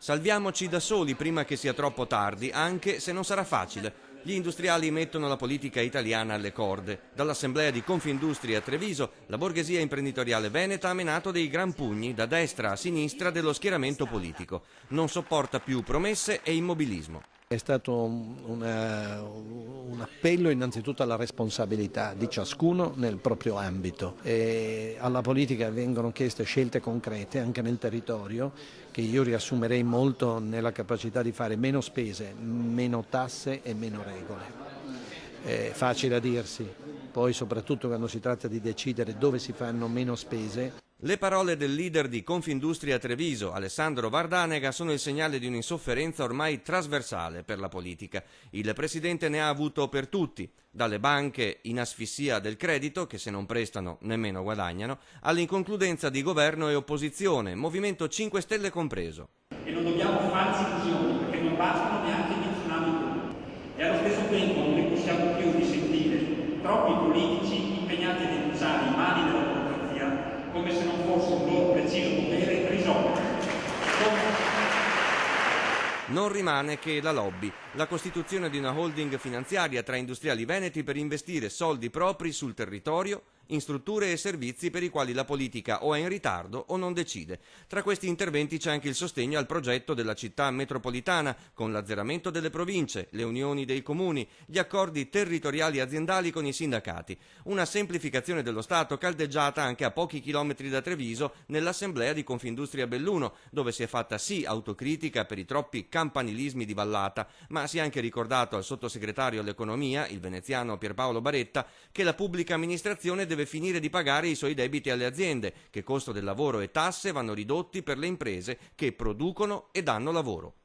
Salviamoci da soli prima che sia troppo tardi, anche se non sarà facile. Gli industriali mettono la politica italiana alle corde. Dall'assemblea di Confindustria a Treviso, la borghesia imprenditoriale veneta ha menato dei gran pugni da destra a sinistra dello schieramento politico. Non sopporta più promesse e immobilismo. È stato un appello innanzitutto alla responsabilità di ciascuno nel proprio ambito. E alla politica vengono chieste scelte concrete anche nel territorio, che io riassumerei molto nella capacità di fare meno spese, meno tasse e meno regole. È facile a dirsi, poi soprattutto quando si tratta di decidere dove si fanno meno spese. Le parole del leader di Confindustria Treviso, Alessandro Vardanega, sono il segnale di un'insofferenza ormai trasversale per la politica. Il presidente ne ha avuto per tutti, dalle banche in asfissia del credito, che se non prestano nemmeno guadagnano, all'inconcludenza di governo e opposizione, Movimento 5 Stelle compreso. E non dobbiamo farci illusioni, perché non bastano neanche gli tsunami blu. E allo stesso tempo non ne possiamo più di sentire troppi politici impegnati ad usare i mali della burocrazia come se non fosse un loro preciso dovere risolvere. Non rimane che la lobby, la costituzione di una holding finanziaria tra industriali veneti per investire soldi propri sul territorio in strutture e servizi per i quali la politica o è in ritardo o non decide. Tra questi interventi c'è anche il sostegno al progetto della città metropolitana, con l'azzeramento delle province, le unioni dei comuni, gli accordi territoriali aziendali con i sindacati. Una semplificazione dello Stato caldeggiata anche a pochi chilometri da Treviso nell'assemblea di Confindustria Belluno, dove si è fatta sì autocritica per i troppi campanilismi di Vallata, ma si è anche ricordato al sottosegretario all'economia, il veneziano Pierpaolo Baretta, che la pubblica amministrazione deve finire di pagare i suoi debiti alle aziende, che costo del lavoro e tasse vanno ridotti per le imprese che producono e danno lavoro.